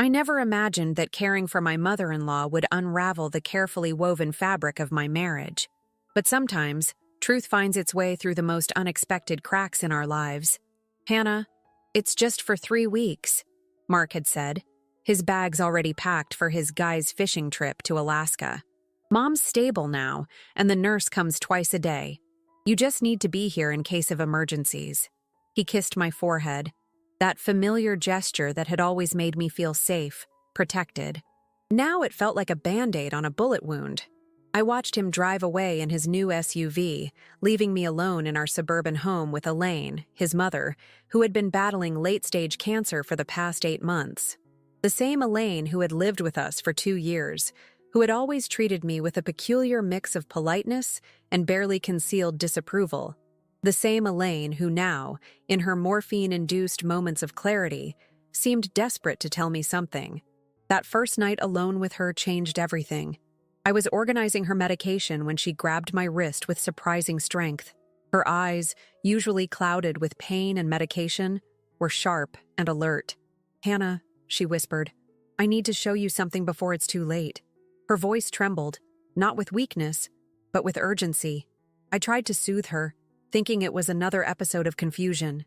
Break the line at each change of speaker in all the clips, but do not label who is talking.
I never imagined that caring for my mother-in-law would unravel the carefully woven fabric of my marriage. But sometimes, truth finds its way through the most unexpected cracks in our lives. "Hannah, it's just for 3 weeks," Mark had said, his bags already packed for his guy's fishing trip to Alaska. "Mom's stable now, and the nurse comes twice a day. You just need to be here in case of emergencies." He kissed my forehead, that familiar gesture that had always made me feel safe, protected. Now it felt like a Band-Aid on a bullet wound. I watched him drive away in his new SUV, leaving me alone in our suburban home with Elaine, his mother, who had been battling late-stage cancer for the past 8 months. The same Elaine who had lived with us for 2 years, who had always treated me with a peculiar mix of politeness and barely concealed disapproval. The same Elaine who now, in her morphine-induced moments of clarity, seemed desperate to tell me something. That first night alone with her changed everything. I was organizing her medication when she grabbed my wrist with surprising strength. Her eyes, usually clouded with pain and medication, were sharp and alert. "Hannah," she whispered, "I need to show you something before it's too late." Her voice trembled, not with weakness, but with urgency. I tried to soothe her, thinking it was another episode of confusion.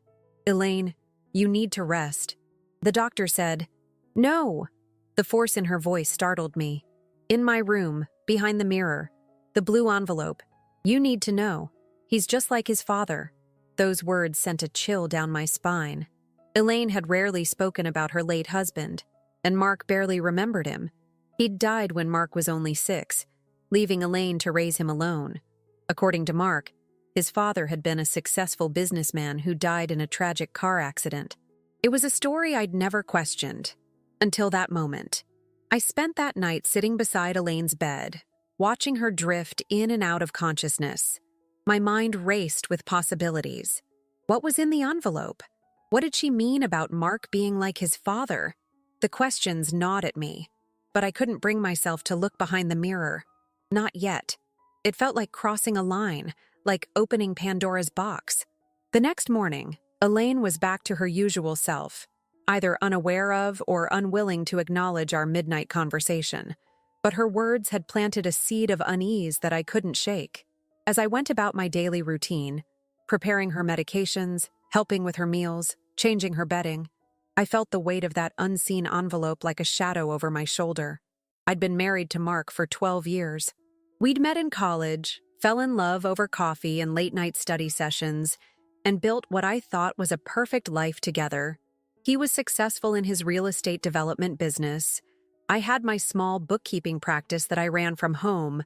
"Elaine, you need to rest." The doctor said. "No!" The force in her voice startled me. "In my room, behind the mirror, the blue envelope. You need to know. He's just like his father." Those words sent a chill down my spine. Elaine had rarely spoken about her late husband, and Mark barely remembered him. He'd died when Mark was only 6, leaving Elaine to raise him alone. According to Mark, his father had been a successful businessman who died in a tragic car accident. It was a story I'd never questioned, until that moment. I spent that night sitting beside Elaine's bed, watching her drift in and out of consciousness. My mind raced with possibilities. What was in the envelope? What did she mean about Mark being like his father? The questions gnawed at me, but I couldn't bring myself to look behind the mirror. Not yet. It felt like crossing a line, like opening Pandora's box. The next morning, Elaine was back to her usual self, either unaware of or unwilling to acknowledge our midnight conversation. But her words had planted a seed of unease that I couldn't shake. As I went about my daily routine, preparing her medications, helping with her meals, changing her bedding, I felt the weight of that unseen envelope like a shadow over my shoulder. I'd been married to Mark for 12 years. We'd met in college, fell in love over coffee and late-night study sessions, and built what I thought was a perfect life together. He was successful in his real estate development business. I had my small bookkeeping practice that I ran from home,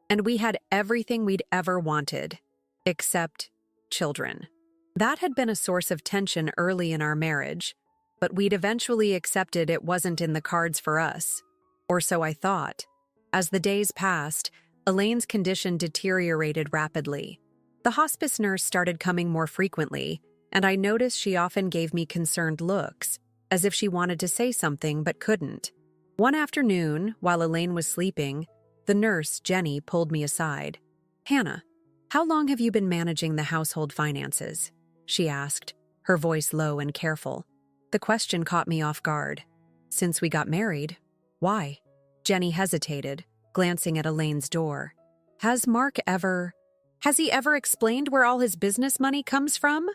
and we had everything we'd ever wanted, except children. That had been a source of tension early in our marriage, but we'd eventually accepted it wasn't in the cards for us, or so I thought. As the days passed, Elaine's condition deteriorated rapidly. The hospice nurse started coming more frequently, and I noticed she often gave me concerned looks, as if she wanted to say something but couldn't. One afternoon, while Elaine was sleeping, the nurse, Jenny, pulled me aside. "Hannah, how long have you been managing the household finances?" she asked, her voice low and careful. The question caught me off guard. "Since we got married." "Why?" Jenny hesitated, glancing at Elaine's door. Has he ever explained where all his business money comes from?"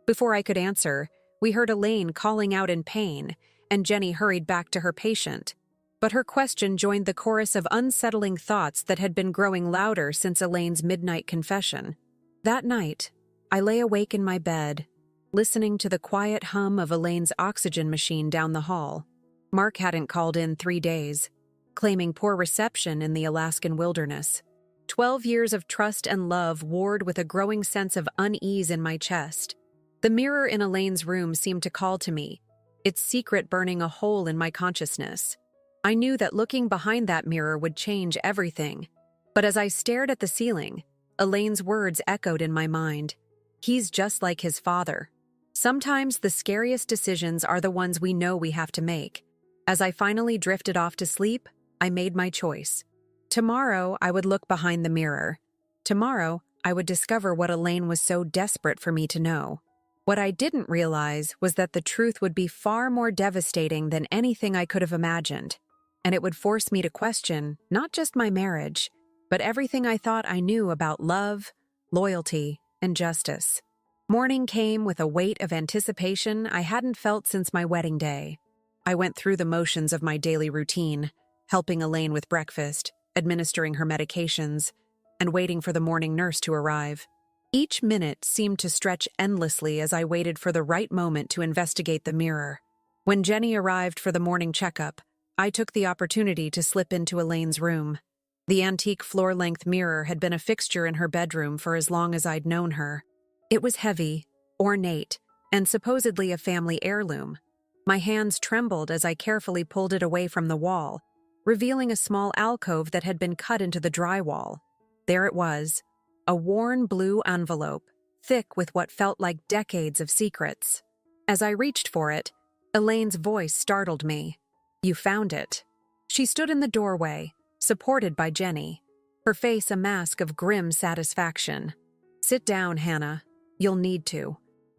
Before I could answer, we heard Elaine calling out in pain, and Jenny hurried back to her patient. But her question joined the chorus of unsettling thoughts that had been growing louder since Elaine's midnight confession. That night, I lay awake in my bed, listening to the quiet hum of Elaine's oxygen machine down the hall. Mark hadn't called in 3 days, claiming poor reception in the Alaskan wilderness. 12 years of trust and love warred with a growing sense of unease in my chest. The mirror in Elaine's room seemed to call to me, its secret burning a hole in my consciousness. I knew that looking behind that mirror would change everything. But as I stared at the ceiling, Elaine's words echoed in my mind. He's just like his father. Sometimes the scariest decisions are the ones we know we have to make. As I finally drifted off to sleep, I made my choice. Tomorrow, I would look behind the mirror. Tomorrow, I would discover what Elaine was so desperate for me to know. What I didn't realize was that the truth would be far more devastating than anything I could have imagined, and it would force me to question not just my marriage, but everything I thought I knew about love, loyalty, and justice. Morning came with a weight of anticipation I hadn't felt since my wedding day. I went through the motions of my daily routine, helping Elaine with breakfast, administering her medications, and waiting for the morning nurse to arrive. Each minute seemed to stretch endlessly as I waited for the right moment to investigate the mirror. When Jenny arrived for the morning checkup, I took the opportunity to slip into Elaine's room. The antique floor-length mirror had been a fixture in her bedroom for as long as I'd known her. It was heavy, ornate, and supposedly a family heirloom. My hands trembled as I carefully pulled it away from the wall, revealing a small alcove that had been cut into the drywall. There it was, a worn blue envelope, thick with what felt like decades of secrets. As I reached for it, Elaine's voice startled me. "You found it." She stood in the doorway, supported by Jenny, her face a mask of grim satisfaction. "Sit down, Hannah. You'll need to."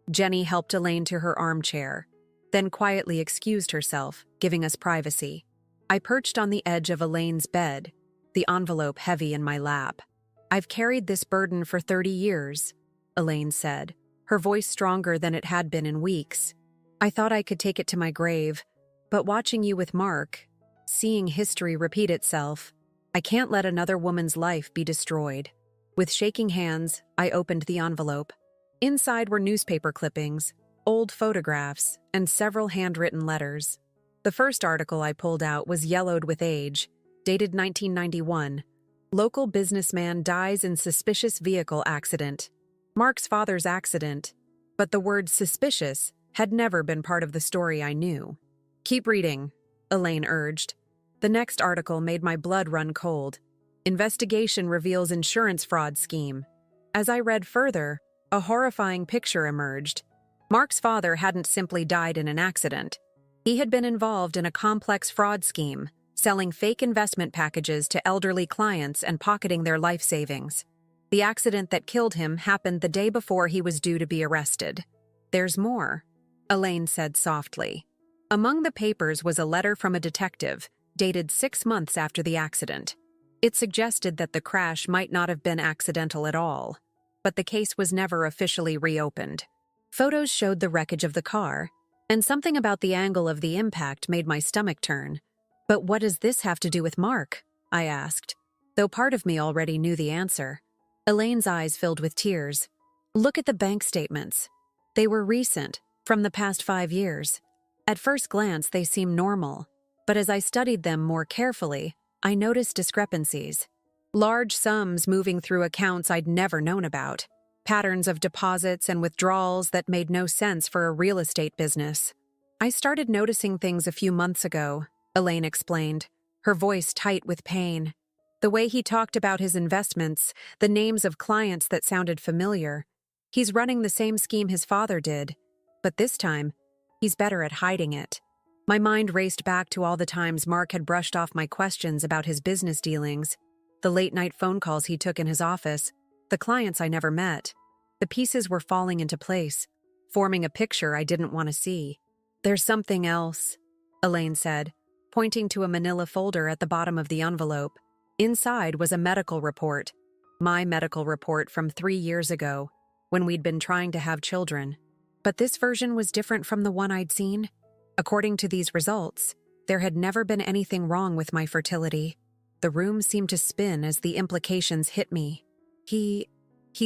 Jenny helped Elaine to her armchair, then quietly excused herself, giving us privacy. I perched on the edge of Elaine's bed, the envelope heavy in my lap. "I've carried this burden for 30 years, Elaine said, her voice stronger than it had been in weeks. "I thought I could take it to my grave, but watching you with Mark, seeing history repeat itself, I can't let another woman's life be destroyed." With shaking hands, I opened the envelope. Inside were newspaper clippings, old photographs, and several handwritten letters. The first article I pulled out was yellowed with age, dated 1991. "Local businessman dies in suspicious vehicle accident." Mark's father's accident, but the word suspicious had never been part of the story I knew. "Keep reading," Elaine urged. The next article made my blood run cold. "Investigation reveals insurance fraud scheme." As I read further, a horrifying picture emerged. Mark's father hadn't simply died in an accident. He had been involved in a complex fraud scheme, selling fake investment packages to elderly clients and pocketing their life savings. The accident that killed him happened the day before he was due to be arrested. "There's more," Elaine said softly. Among the papers was a letter from a detective, dated 6 months after the accident. It suggested that the crash might not have been accidental at all, but the case was never officially reopened. Photos showed the wreckage of the car, and something about the angle of the impact made my stomach turn. "But what does this have to do with Mark?" I asked, though part of me already knew the answer. Elaine's eyes filled with tears. "Look at the bank statements. They were recent, from the past 5 years. At first glance, they seemed normal, but as I studied them more carefully, I noticed discrepancies. Large sums moving through accounts I'd never known about. Patterns of deposits and withdrawals that made no sense for a real estate business. I started noticing things a few months ago," Elaine explained, her voice tight with pain. "The way he talked about his investments, the names of clients that sounded familiar. He's running the same scheme his father did, but this time, he's better at hiding it." My mind raced back to all the times Mark had brushed off my questions about his business dealings, the late-night phone calls he took in his office, the clients I never met. The pieces were falling into place, forming a picture I didn't want to see. "There's something else," Elaine said, pointing to a manila folder at the bottom of the envelope. Inside was a medical report, my medical report from 3 years ago, when we'd been trying to have children. But this version was different from the one I'd seen. According to these results, there had never been anything wrong with my fertility. The room seemed to spin as the implications hit me. He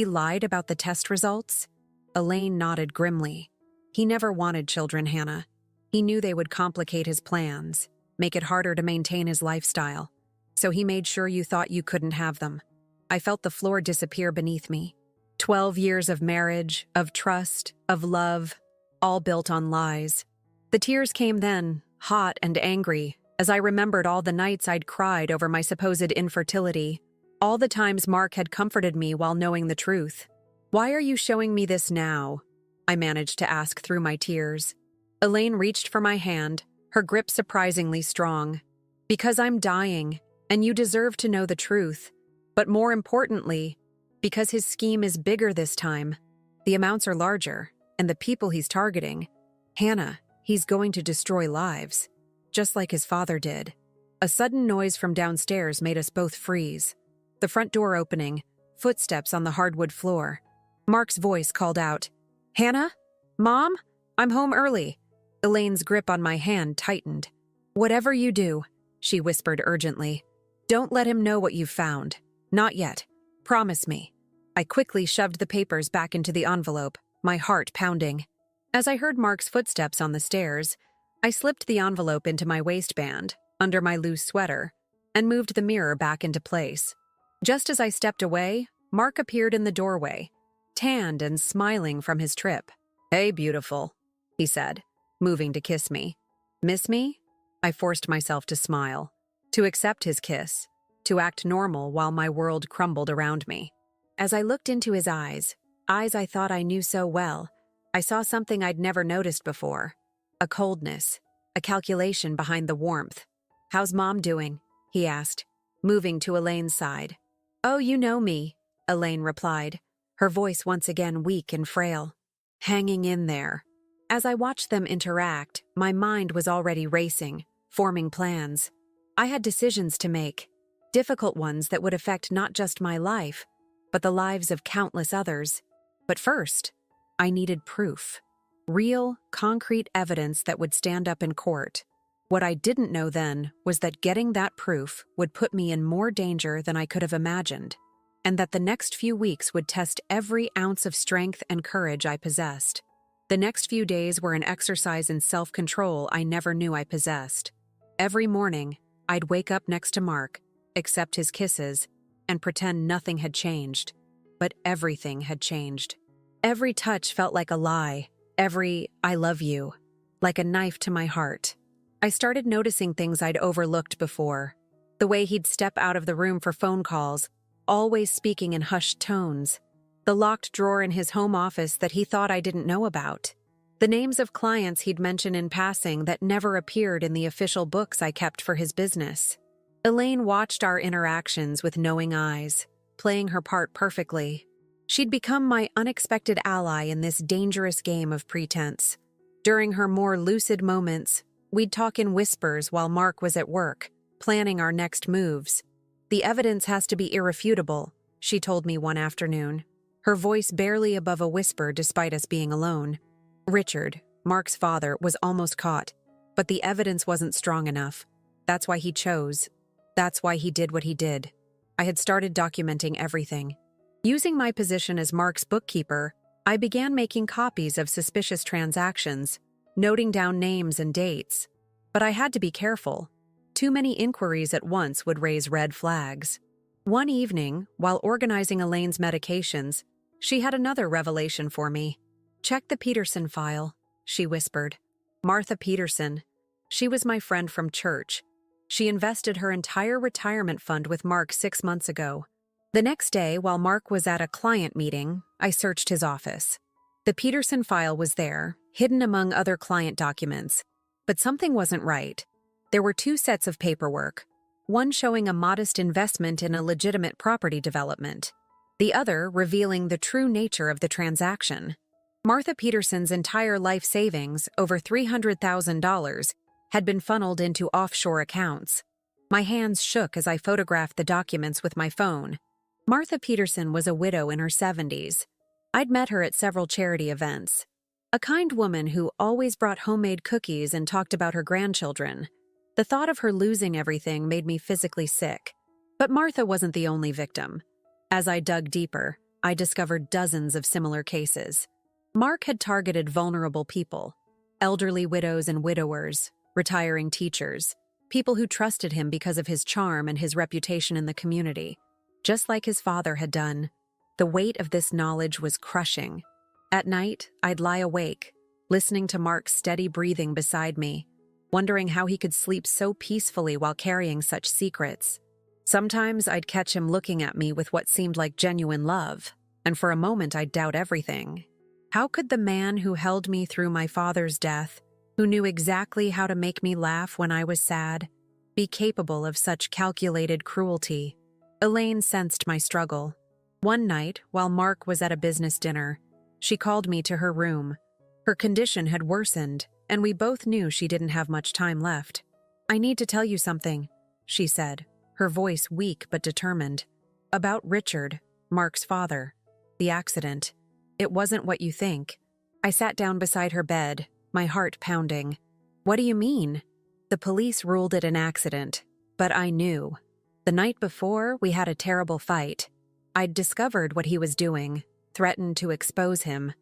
lied about the test results?" Elaine nodded grimly. "He never wanted children, Hannah. He knew they would complicate his plans, make it harder to maintain his lifestyle. So he made sure you thought you couldn't have them." I felt the floor disappear beneath me. 12 years of marriage, of trust, of love, all built on lies. The tears came then, hot and angry, as I remembered all the nights I'd cried over my supposed infertility, all the times Mark had comforted me while knowing the truth. "Why are you showing me this now?" I managed to ask through my tears. Elaine reached for my hand, her grip surprisingly strong. "Because I'm dying, and you deserve to know the truth. But more importantly, because his scheme is bigger this time. The amounts are larger, And the people he's targeting, Hannah, he's going to destroy lives, just like his father did. A sudden noise from downstairs made us both freeze. The front door opening, footsteps on the hardwood floor. Mark's voice called out, "Hannah? Mom? I'm home early." Elaine's grip on my hand tightened. "Whatever you do," she whispered urgently, "don't let him know what you've found. Not yet. Promise me." I quickly shoved the papers back into the envelope, my heart pounding. As I heard Mark's footsteps on the stairs, I slipped the envelope into my waistband, under my loose sweater, and moved the mirror back into place. Just as I stepped away, Mark appeared in the doorway, tanned and smiling from his trip. "Hey, beautiful," he said, moving to kiss me. "Miss me?" I forced myself to smile, to accept his kiss, to act normal while my world crumbled around me. As I looked into his eyes I thought I knew so well, I saw something I'd never noticed before. A coldness, a calculation behind the warmth. "How's Mom doing?" he asked, moving to Elaine's side. "Oh, you know me," Elaine replied, her voice once again weak and frail. "Hanging in there." As I watched them interact, my mind was already racing, forming plans. I had decisions to make, difficult ones that would affect not just my life, but the lives of countless others. But first, I needed proof. Real, concrete evidence that would stand up in court. What I didn't know then was that getting that proof would put me in more danger than I could have imagined, and that the next few weeks would test every ounce of strength and courage I possessed. The next few days were an exercise in self-control I never knew I possessed. Every morning, I'd wake up next to Mark, accept his kisses, and pretend nothing had changed. But everything had changed. Every touch felt like a lie, every "I love you," like a knife to my heart. I started noticing things I'd overlooked before. The way he'd step out of the room for phone calls, always speaking in hushed tones. The locked drawer in his home office that he thought I didn't know about. The names of clients he'd mention in passing that never appeared in the official books I kept for his business. Elaine watched our interactions with knowing eyes, playing her part perfectly. She'd become my unexpected ally in this dangerous game of pretense. During her more lucid moments, we'd talk in whispers while Mark was at work, planning our next moves. "The evidence has to be irrefutable," she told me one afternoon, her voice barely above a whisper despite us being alone. Richard, Mark's father, was almost caught, but the evidence wasn't strong enough. That's why he chose. That's why he did what he did. I had started documenting everything. Using my position as Mark's bookkeeper, I began making copies of suspicious transactions, noting down names and dates. But I had to be careful. Too many inquiries at once would raise red flags. One evening, while organizing Elaine's medications, she had another revelation for me. "Check the Peterson file," she whispered. Martha Peterson. She was my friend from church. She invested her entire retirement fund with Mark 6 months ago. The next day, while Mark was at a client meeting, I searched his office. The Peterson file was there, hidden among other client documents. But something wasn't right. There were 2 sets of paperwork, one showing a modest investment in a legitimate property development, the other revealing the true nature of the transaction. Martha Peterson's entire life savings, over $300,000, had been funneled into offshore accounts. My hands shook as I photographed the documents with my phone. Martha Peterson was a widow in her 70s. I'd met her at several charity events. A kind woman who always brought homemade cookies and talked about her grandchildren. The thought of her losing everything made me physically sick. But Martha wasn't the only victim. As I dug deeper, I discovered dozens of similar cases. Mark had targeted vulnerable people, elderly widows and widowers, retiring teachers, people who trusted him because of his charm and his reputation in the community, just like his father had done. The weight of this knowledge was crushing. At night, I'd lie awake, listening to Mark's steady breathing beside me, wondering how he could sleep so peacefully while carrying such secrets. Sometimes I'd catch him looking at me with what seemed like genuine love, and for a moment I'd doubt everything. How could the man who held me through my father's death, who knew exactly how to make me laugh when I was sad, be capable of such calculated cruelty? Elaine sensed my struggle. One night, while Mark was at a business dinner, she called me to her room, Her condition had worsened, and we both knew she didn't have much time left. "I need to tell you something," she said, her voice weak but determined. "About Richard, Mark's father. The accident. It wasn't what you think." I sat down beside her bed, my heart pounding. "What do you mean?" "The police ruled it an accident, but I knew. The night before, we had a terrible fight. I'd discovered what he was doing, threatened to expose him.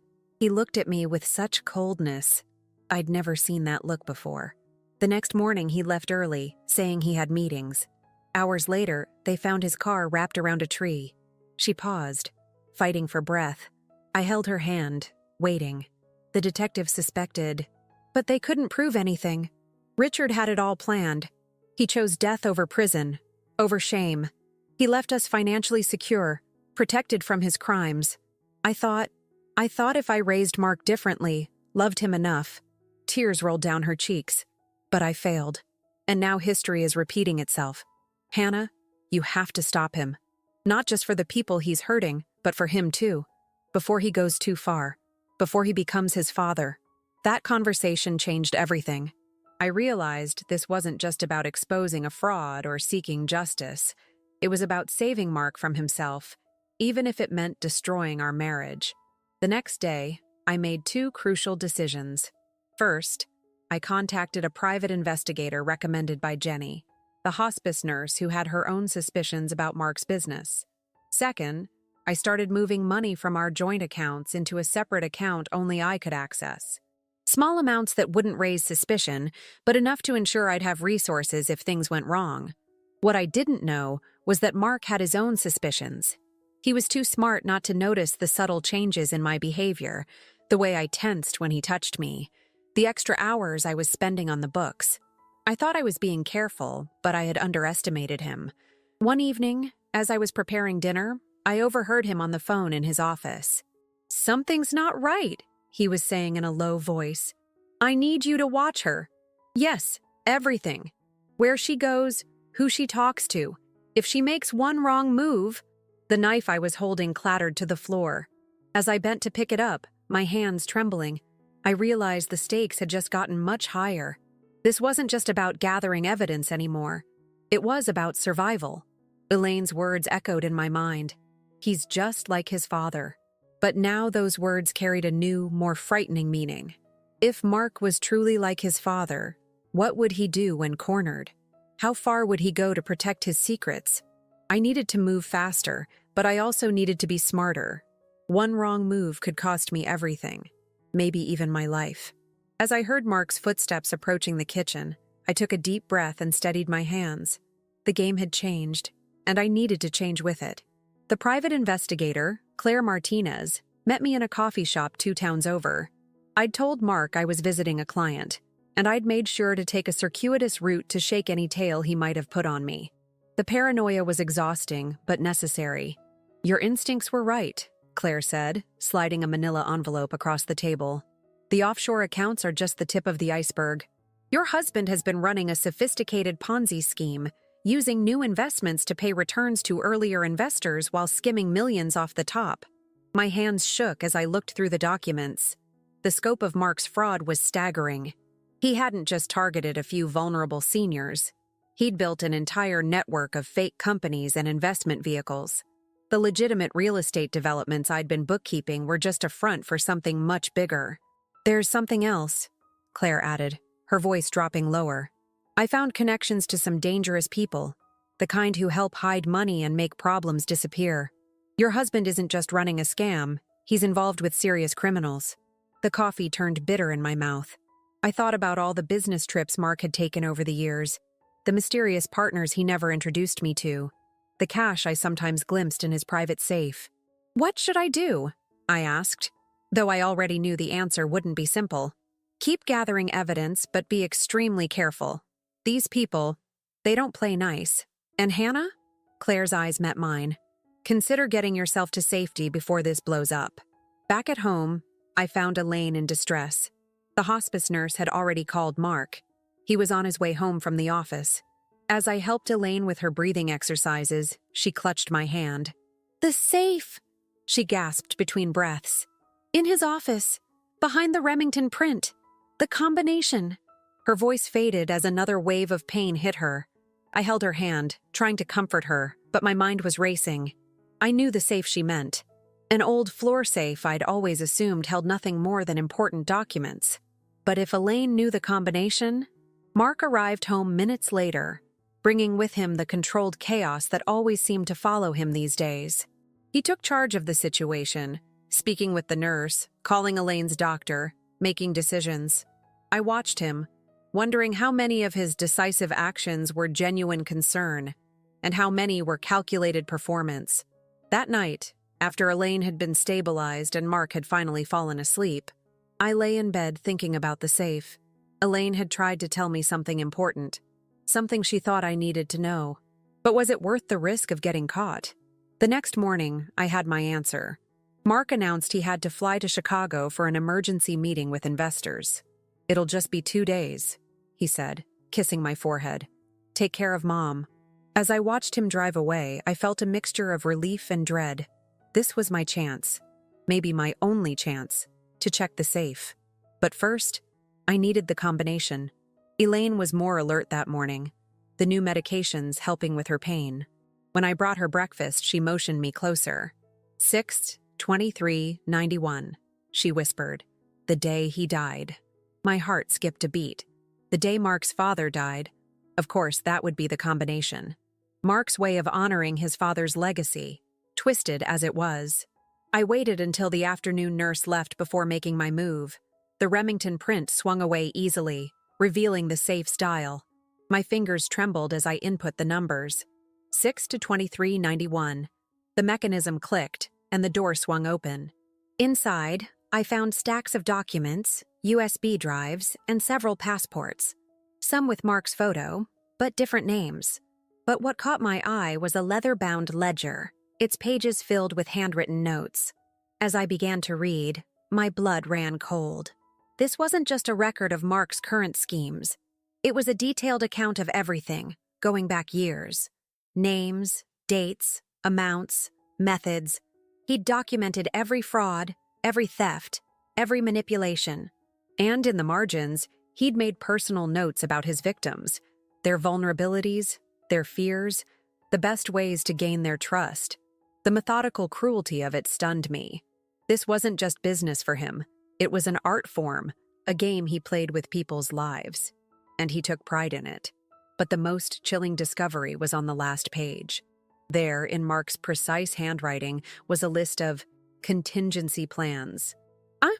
He looked at me with such coldness. I'd never seen that look before. The next morning he left early, saying he had meetings. Hours later, they found his car wrapped around a tree." She paused, fighting for breath. I held her hand, waiting. The detective suspected, but they couldn't prove anything. Richard had it all planned. He chose death over prison, over shame. He left us financially secure, protected from his crimes. I thought if I raised Mark differently, loved him enough. Tears rolled down her cheeks. But I failed. And now history is repeating itself. Hannah, you have to stop him. Not just for the people he's hurting, but for him too. Before he goes too far. Before he becomes his father. That conversation changed everything. I realized this wasn't just about exposing a fraud or seeking justice. It was about saving Mark from himself, even if it meant destroying our marriage. The next day, I made two crucial decisions. First, I contacted a private investigator recommended by Jenny, the hospice nurse who had her own suspicions about Mark's business. Second, I started moving money from our joint accounts into a separate account only I could access. Small amounts that wouldn't raise suspicion, but enough to ensure I'd have resources if things went wrong. What I didn't know was that Mark had his own suspicions. He was too smart not to notice the subtle changes in my behavior, the way I tensed when he touched me, the extra hours I was spending on the books. I thought I was being careful, but I had underestimated him. One evening, as I was preparing dinner, I overheard him on the phone in his office. "Something's not right," he was saying in a low voice. "I need you to watch her. Yes, everything. Where she goes, who she talks to. If she makes one wrong move..." The knife I was holding clattered to the floor. As I bent to pick it up, my hands trembling, I realized the stakes had just gotten much higher. This wasn't just about gathering evidence anymore. It was about survival. Elaine's words echoed in my mind. He's just like his father. But now those words carried a new, more frightening meaning. If Mark was truly like his father, what would he do when cornered? How far would he go to protect his secrets? I needed to move faster, but I also needed to be smarter. One wrong move could cost me everything, maybe even my life. As I heard Mark's footsteps approaching the kitchen, I took a deep breath and steadied my hands. The game had changed, and I needed to change with it. The private investigator, Claire Martinez, met me in a coffee shop 2 towns over. I'd told Mark I was visiting a client, and I'd made sure to take a circuitous route to shake any tail he might have put on me. The paranoia was exhausting, but necessary. "Your instincts were right," Claire said, sliding a manila envelope across the table. "The offshore accounts are just the tip of the iceberg. Your husband has been running a sophisticated Ponzi scheme, using new investments to pay returns to earlier investors while skimming millions off the top." My hands shook as I looked through the documents. The scope of Mark's fraud was staggering. He hadn't just targeted a few vulnerable seniors. He'd built an entire network of fake companies and investment vehicles. The legitimate real estate developments I'd been bookkeeping were just a front for something much bigger. "There's something else," Claire added, her voice dropping lower. "I found connections to some dangerous people, the kind who help hide money and make problems disappear. Your husband isn't just running a scam, he's involved with serious criminals." The coffee turned bitter in my mouth. I thought about all the business trips Mark had taken over the years, the mysterious partners he never introduced me to, the cash I sometimes glimpsed in his private safe. "What should I do?" I asked, though I already knew the answer wouldn't be simple. "Keep gathering evidence, but be extremely careful. These people, they don't play nice. And Hannah?" Claire's eyes met mine. "Consider getting yourself to safety before this blows up." Back at home, I found Elaine in distress. The hospice nurse had already called Mark. He was on his way home from the office. As I helped Elaine with her breathing exercises, she clutched my hand. "The safe!" she gasped between breaths. "In his office. Behind the Remington print. The combination. Her voice faded as another wave of pain hit her. I held her hand, trying to comfort her, but my mind was racing. I knew the safe she meant. An old floor safe I'd always assumed held nothing more than important documents. But if Elaine knew the combination, Mark arrived home minutes later, bringing with him the controlled chaos that always seemed to follow him these days. He took charge of the situation, speaking with the nurse, calling Elaine's doctor, making decisions. I watched him, wondering how many of his decisive actions were genuine concern, and how many were calculated performance. That night, after Elaine had been stabilized and Mark had finally fallen asleep, I lay in bed thinking about the safe. Elaine had tried to tell me something important, something she thought I needed to know. But was it worth the risk of getting caught? The next morning, I had my answer. Mark announced he had to fly to Chicago for an emergency meeting with investors. "It'll just be 2 days," he said, kissing my forehead. "Take care of Mom." As I watched him drive away, I felt a mixture of relief and dread. This was my chance, maybe my only chance, to check the safe. But first, I needed the combination. Elaine was more alert that morning, the new medications helping with her pain. When I brought her breakfast, she motioned me closer. 6/23/91, she whispered. The day he died. My heart skipped a beat. The day Mark's father died. Of course, that would be the combination. Mark's way of honoring his father's legacy, twisted as it was. I waited until the afternoon nurse left before making my move. The Remington print swung away easily, revealing the safe's dial. My fingers trembled as I input the numbers. 6/23/91. The mechanism clicked, and the door swung open. Inside, I found stacks of documents, USB drives, and several passports. Some with Mark's photo, but different names. But what caught my eye was a leather-bound ledger, its pages filled with handwritten notes. As I began to read, my blood ran cold. This wasn't just a record of Mark's current schemes. It was a detailed account of everything, going back years. Names, dates, amounts, methods. He'd documented every fraud, every theft, every manipulation. And in the margins, he'd made personal notes about his victims, their vulnerabilities, their fears, the best ways to gain their trust. The methodical cruelty of it stunned me. This wasn't just business for him. It was an art form, a game he played with people's lives. And he took pride in it. But the most chilling discovery was on the last page. There, in Mark's precise handwriting, was a list of contingency plans.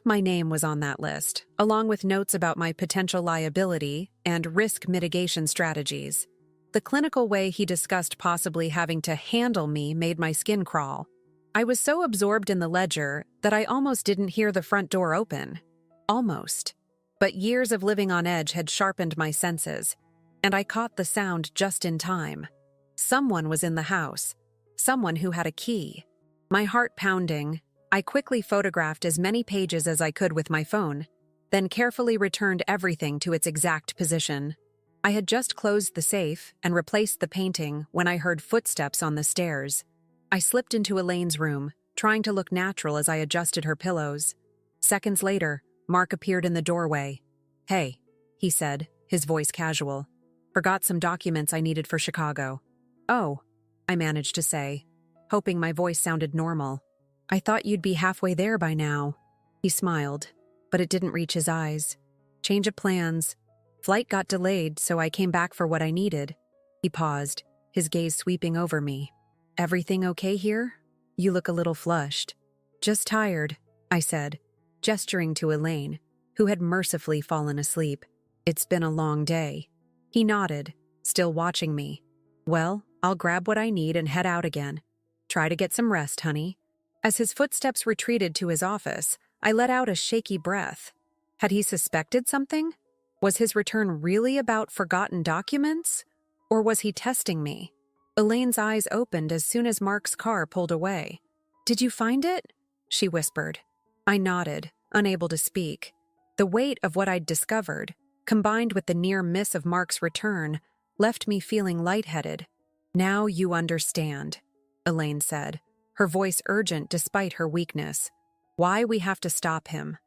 My name was on that list, along with notes about my potential liability and risk mitigation strategies. The clinical way he discussed possibly having to handle me made my skin crawl. I was so absorbed in the ledger that I almost didn't hear the front door open. Almost. But years of living on edge had sharpened my senses, and I caught the sound just in time. Someone was in the house. Someone who had a key. My heart pounding, I quickly photographed as many pages as I could with my phone, then carefully returned everything to its exact position. I had just closed the safe and replaced the painting when I heard footsteps on the stairs. I slipped into Elaine's room, trying to look natural as I adjusted her pillows. Seconds later, Mark appeared in the doorway. "Hey," he said, his voice casual. "Forgot some documents I needed for Chicago." "Oh," I managed to say, hoping my voice sounded normal. "I thought you'd be halfway there by now." He smiled, but it didn't reach his eyes. "Change of plans. Flight got delayed, so I came back for what I needed." He paused, his gaze sweeping over me. "Everything okay here? You look a little flushed." "Just tired," I said, gesturing to Elaine, who had mercifully fallen asleep. "It's been a long day." He nodded, still watching me. "Well, I'll grab what I need and head out again. Try to get some rest, honey." As his footsteps retreated to his office, I let out a shaky breath. Had he suspected something? Was his return really about forgotten documents? Or was he testing me? Elaine's eyes opened as soon as Mark's car pulled away. "Did you find it?" she whispered. I nodded, unable to speak. The weight of what I'd discovered, combined with the near miss of Mark's return, left me feeling lightheaded. "Now you understand," Elaine said, her voice urgent despite her weakness. "Why we have to stop him.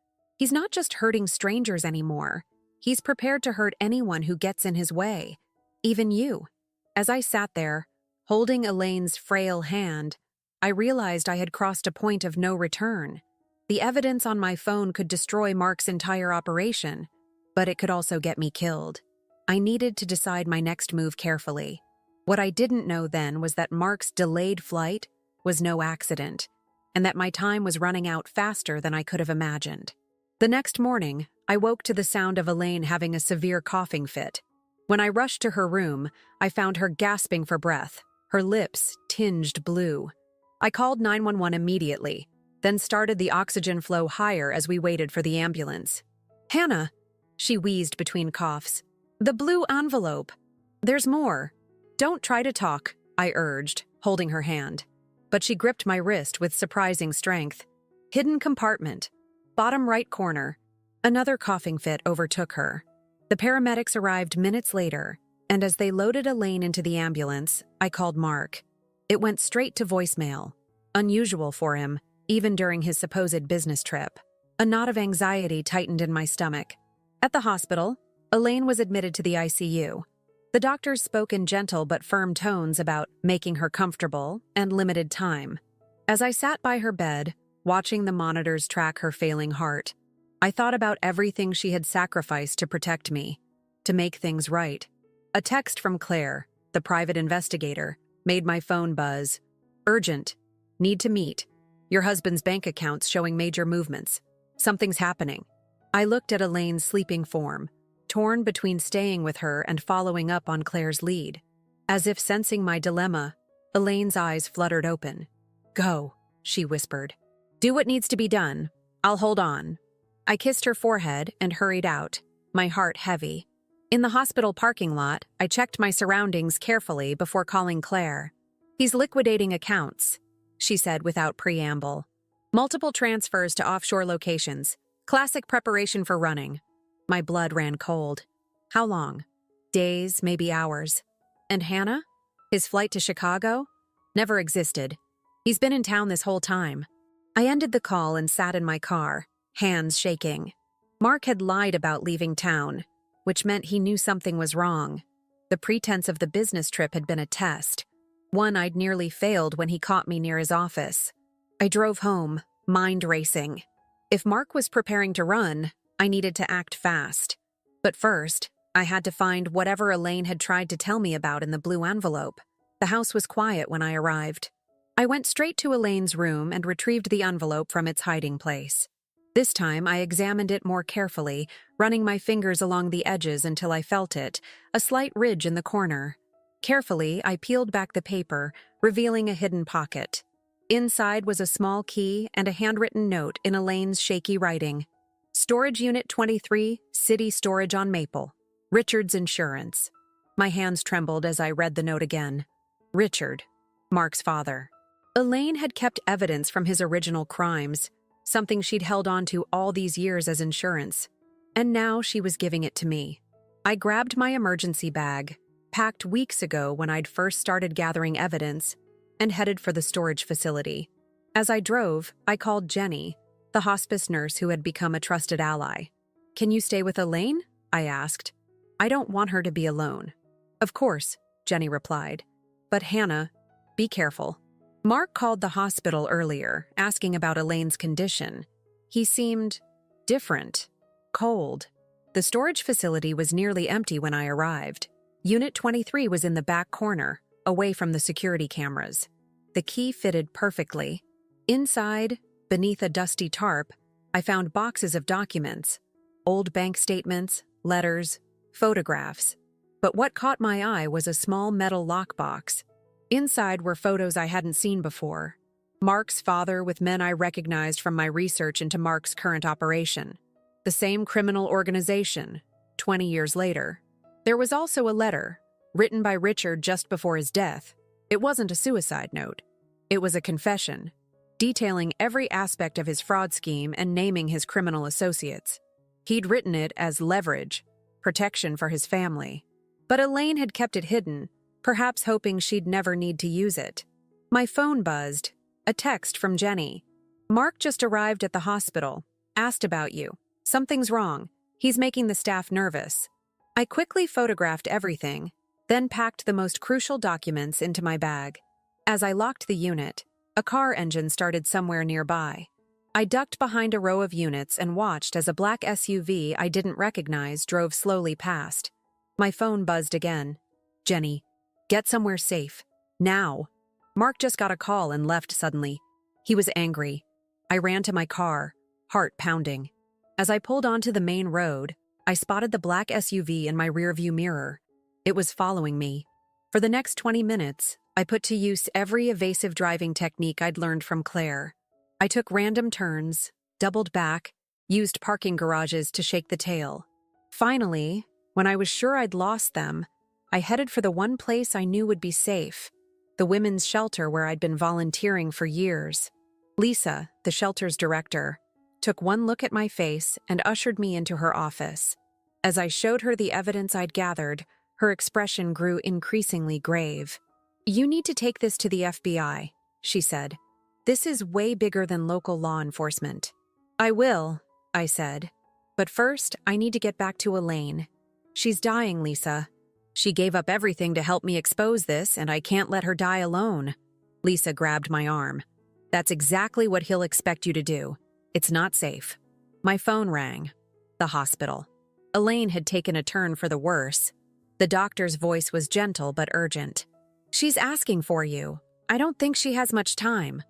He's not just hurting strangers anymore. He's prepared to hurt anyone who gets in his way, even you. As I sat there, holding Elaine's frail hand, I realized I had crossed a point of no return. The evidence on my phone could destroy Mark's entire operation, but it could also get me killed. I needed to decide my next move carefully. What I didn't know then was that Mark's delayed flight was no accident, and that my time was running out faster than I could have imagined. The next morning, I woke to the sound of Elaine having a severe coughing fit. When I rushed to her room, I found her gasping for breath, her lips tinged blue. I called 911 immediately, then started the oxygen flow higher as we waited for the ambulance. "Hannah," she wheezed between coughs. "The blue envelope. There's more. Don't try to talk," I urged, holding her hand. But she gripped my wrist with surprising strength. "Hidden compartment. Bottom right corner." Another coughing fit overtook her. The paramedics arrived minutes later, and as they loaded Elaine into the ambulance, I called Mark. It went straight to voicemail. Unusual for him, even during his supposed business trip. A knot of anxiety tightened in my stomach. At the hospital, Elaine was admitted to the ICU. The doctors spoke in gentle but firm tones about making her comfortable and limited time. As I sat by her bed, watching the monitors track her failing heart, I thought about everything she had sacrificed to protect me, to make things right. A text from Claire, the private investigator, made my phone buzz. "Urgent. Need to meet. Your husband's bank account's showing major movements. Something's happening." I looked at Elaine's sleeping form, torn between staying with her and following up on Claire's lead. As if sensing my dilemma, Elaine's eyes fluttered open. "Go," she whispered. "Do what needs to be done. I'll hold on." I kissed her forehead and hurried out, my heart heavy. In the hospital parking lot, I checked my surroundings carefully before calling Claire. "He's liquidating accounts," she said without preamble. "Multiple transfers to offshore locations. Classic preparation for running." My blood ran cold. How long? Days, maybe hours. And Hannah? His flight to Chicago? Never existed. He's been in town this whole time. I ended the call and sat in my car, hands shaking. Mark had lied about leaving town, which meant he knew something was wrong. The pretense of the business trip had been a test, one I'd nearly failed when he caught me near his office. I drove home, mind racing. If Mark was preparing to run, I needed to act fast. But first, I had to find whatever Elaine had tried to tell me about in the blue envelope. The house was quiet when I arrived. I went straight to Elaine's room and retrieved the envelope from its hiding place. This time, I examined it more carefully, running my fingers along the edges until I felt it, a slight ridge in the corner. Carefully, I peeled back the paper, revealing a hidden pocket. Inside was a small key and a handwritten note in Elaine's shaky writing. "Storage Unit 23, City Storage on Maple. Richard's Insurance." My hands trembled as I read the note again. Richard, Mark's father. Elaine had kept evidence from his original crimes, something she'd held on to all these years as insurance. And now she was giving it to me. I grabbed my emergency bag, packed weeks ago when I'd first started gathering evidence, and headed for the storage facility. As I drove, I called Jenny, the hospice nurse who had become a trusted ally. "Can you stay with Elaine?" I asked. "I don't want her to be alone." "Of course," Jenny replied. "But Hannah, be careful." Mark called the hospital earlier, asking about Elaine's condition. He seemed different, cold. The storage facility was nearly empty when I arrived. Unit 23 was in the back corner, away from the security cameras. The key fitted perfectly. Inside, beneath a dusty tarp, I found boxes of documents, old bank statements, letters, photographs. But what caught my eye was a small metal lockbox. Inside were photos I hadn't seen before. Mark's father with men I recognized from my research into Mark's current operation. The same criminal organization, 20 years later. There was also a letter, written by Richard just before his death. It wasn't a suicide note. It was a confession, detailing every aspect of his fraud scheme and naming his criminal associates. He'd written it as leverage, protection for his family. But Elaine had kept it hidden, perhaps hoping she'd never need to use it. My phone buzzed, a text from Jenny. "Mark just arrived at the hospital, asked about you. Something's wrong. He's making the staff nervous. I quickly photographed everything, then packed the most crucial documents into my bag. As I locked the unit, a car engine started somewhere nearby. I ducked behind a row of units and watched as a black SUV I didn't recognize drove slowly past. My phone buzzed again. Jenny, get somewhere safe. Now. Mark just got a call and left suddenly. He was angry. I ran to my car, heart pounding. As I pulled onto the main road, I spotted the black SUV in my rearview mirror. It was following me. For the next 20 minutes, I put to use every evasive driving technique I'd learned from Claire. I took random turns, doubled back, used parking garages to shake the tail. Finally, when I was sure I'd lost them, I headed for the one place I knew would be safe, the women's shelter where I'd been volunteering for years. Lisa, the shelter's director, took one look at my face and ushered me into her office. As I showed her the evidence I'd gathered, her expression grew increasingly grave. "You need to take this to the FBI," she said. "This is way bigger than local law enforcement." "I will," I said. "But first, I need to get back to Elaine. She's dying, Lisa. She gave up everything to help me expose this, and I can't let her die alone." Lisa grabbed my arm. "That's exactly what he'll expect you to do. It's not safe." My phone rang. The hospital. Elaine had taken a turn for the worse. The doctor's voice was gentle but urgent. "She's asking for you. I don't think she has much time."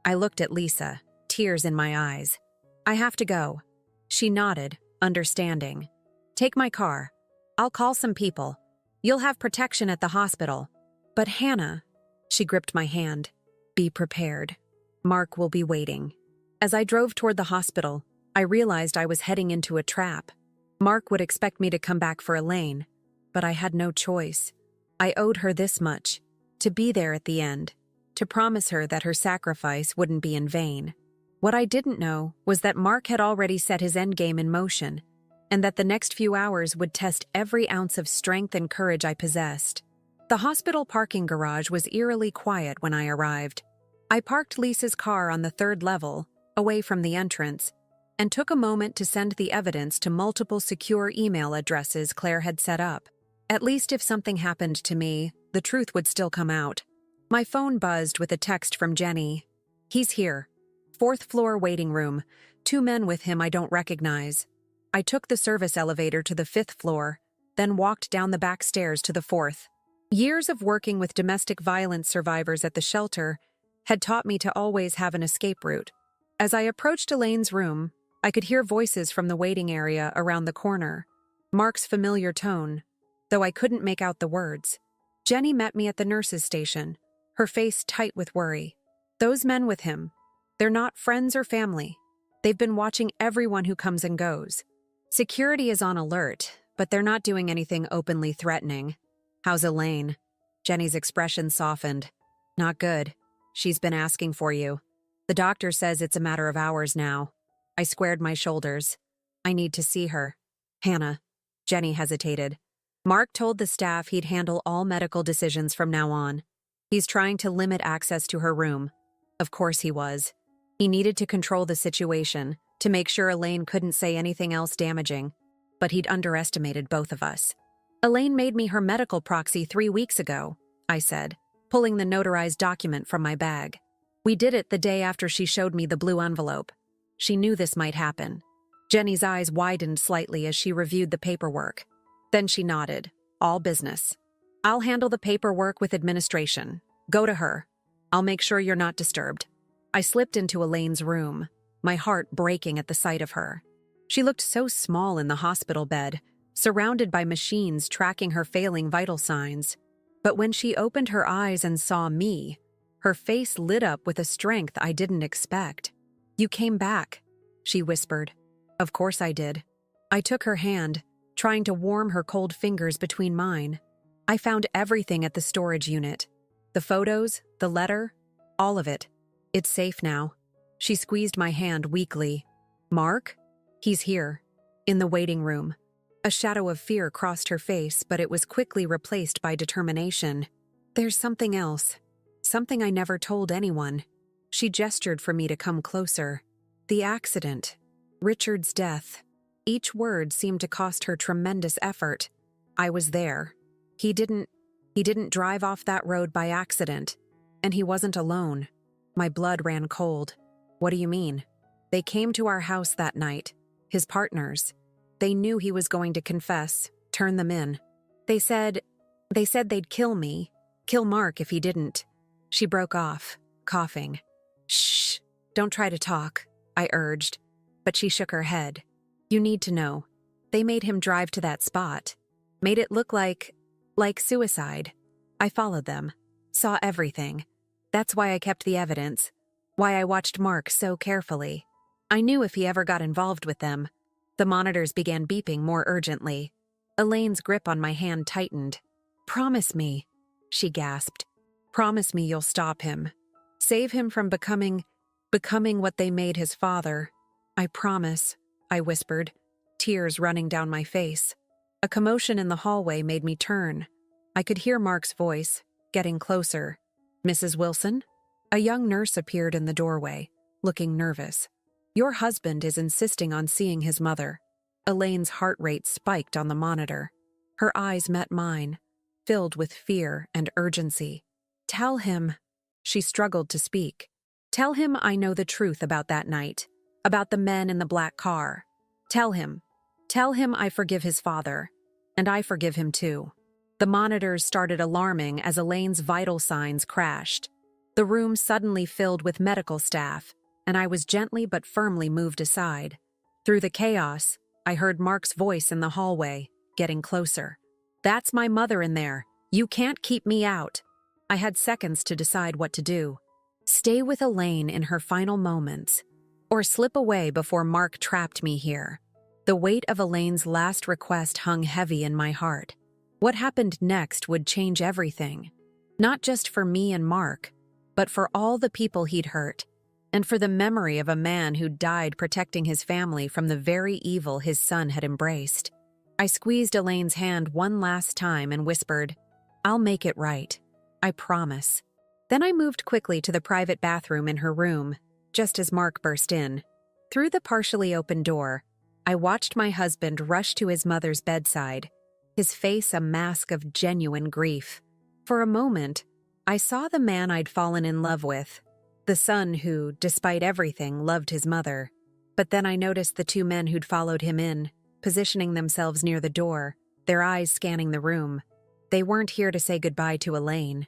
I looked at Lisa, tears in my eyes. "I have to go." She nodded, understanding. "Take my car. I'll call some people. You'll have protection at the hospital." "But Hannah," she gripped my hand. "Be prepared. Mark will be waiting." As I drove toward the hospital, I realized I was heading into a trap. Mark would expect me to come back for Elaine, but I had no choice. I owed her this much, to be there at the end, to promise her that her sacrifice wouldn't be in vain. What I didn't know was that Mark had already set his endgame in motion, and that the next few hours would test every ounce of strength and courage I possessed. The hospital parking garage was eerily quiet when I arrived. I parked Lisa's car on the 3rd level, away from the entrance, and took a moment to send the evidence to multiple secure email addresses Claire had set up. At least if something happened to me, the truth would still come out. My phone buzzed with a text from Jenny. "He's here. 4th floor waiting room. 2 men with him I don't recognize." I took the service elevator to the 5th floor, then walked down the back stairs to the 4th. Years of working with domestic violence survivors at the shelter had taught me to always have an escape route. As I approached Elaine's room, I could hear voices from the waiting area around the corner. Mark's familiar tone, though I couldn't make out the words. Jenny met me at the nurse's station, her face tight with worry. "Those men with him, they're not friends or family. They've been watching everyone who comes and goes. Security is on alert, but they're not doing anything openly threatening." "How's Elaine?" Jenny's expression softened. "Not good. She's been asking for you. The doctor says it's a matter of hours now." I squared my shoulders. "I need to see her." "Hannah." Jenny hesitated. "Mark told the staff he'd handle all medical decisions from now on. He's trying to limit access to her room." Of course he was. He needed to control the situation, to make sure Elaine couldn't say anything else damaging. But he'd underestimated both of us. "Elaine made me her medical proxy 3 weeks ago," I said, pulling the notarized document from my bag. "We did it the day after she showed me the blue envelope. She knew this might happen." Jenny's eyes widened slightly as she reviewed the paperwork. Then she nodded. "All business. I'll handle the paperwork with administration. Go to her. I'll make sure you're not disturbed." I slipped into Elaine's room, my heart breaking at the sight of her. She looked so small in the hospital bed, surrounded by machines tracking her failing vital signs. But when she opened her eyes and saw me, her face lit up with a strength I didn't expect. "You came back," she whispered. Of course I did. I took her hand, trying to warm her cold fingers between mine. "I found everything at the storage unit. The photos, the letter, all of it. It's safe now." She squeezed my hand weakly. "Mark? He's here. In the waiting room." A shadow of fear crossed her face, but it was quickly replaced by determination. "There's something else. Something I never told anyone." She gestured for me to come closer. "The accident. Richard's death. Each word seemed to cost her tremendous effort. I was there. He didn't drive off that road by accident. And he wasn't alone. My blood ran cold. What do you mean? They came to our house that night. His partners. They knew he was going to confess, turn them in. They said they'd kill me, kill Mark if he didn't. She broke off, coughing. Shh, don't try to talk, I urged, but she shook her head. You need to know. They made him drive to that spot. Made it look like suicide. I followed them, saw everything. That's why I kept the evidence, why I watched Mark so carefully. I knew if he ever got involved with them. The monitors began beeping more urgently. Elaine's grip on my hand tightened. Promise me, she gasped. Promise me you'll stop him. Save him from becoming what they made his father. I promise, I whispered, tears running down my face. A commotion in the hallway made me turn. I could hear Mark's voice, getting closer. Mrs. Wilson? A young nurse appeared in the doorway, looking nervous. Your husband is insisting on seeing his mother. Elaine's heart rate spiked on the monitor. Her eyes met mine, filled with fear and urgency. Tell him, she struggled to speak. Tell him I know the truth about that night, about the men in the black car. Tell him I forgive his father, and I forgive him too. The monitors started alarming as Elaine's vital signs crashed. The room suddenly filled with medical staff, and I was gently but firmly moved aside. Through the chaos, I heard Mark's voice in the hallway, getting closer. That's my mother in there. You can't keep me out. I had seconds to decide what to do. Stay with Elaine in her final moments, or slip away before Mark trapped me here. The weight of Elaine's last request hung heavy in my heart. What happened next would change everything. Not just for me and Mark, but for all the people he'd hurt, and for the memory of a man who died protecting his family from the very evil his son had embraced. I squeezed Elaine's hand one last time and whispered, I'll make it right. I promise. Then I moved quickly to the private bathroom in her room, just as Mark burst in. Through the partially open door, I watched my husband rush to his mother's bedside, his face a mask of genuine grief. For a moment, I saw the man I'd fallen in love with, the son who, despite everything, loved his mother. But then I noticed the two men who'd followed him in, positioning themselves near the door, their eyes scanning the room. They weren't here to say goodbye to Elaine.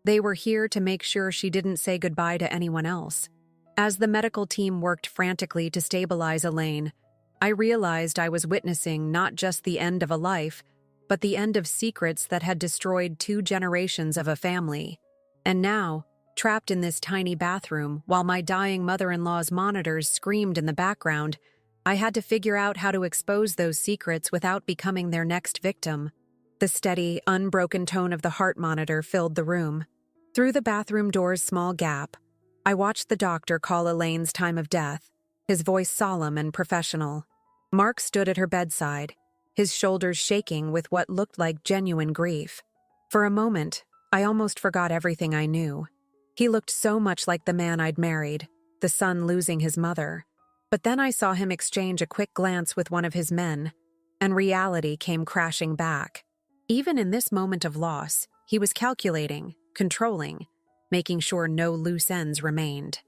They were here to make sure she didn't say goodbye to anyone else. As the medical team worked frantically to stabilize Elaine, I realized I was witnessing not just the end of a life, but the end of secrets that had destroyed 2 generations of a family. And now, trapped in this tiny bathroom while my dying mother-in-law's monitors screamed in the background, I had to figure out how to expose those secrets without becoming their next victim. The steady, unbroken tone of the heart monitor filled the room. Through the bathroom door's small gap, I watched the doctor call Elaine's time of death, his voice solemn and professional. Mark stood at her bedside, his shoulders shaking with what looked like genuine grief. For a moment, I almost forgot everything I knew. He looked so much like the man I'd married, the son losing his mother. But then I saw him exchange a quick glance with one of his men, and reality came crashing back. Even in this moment of loss, he was calculating, controlling, making sure no loose ends remained.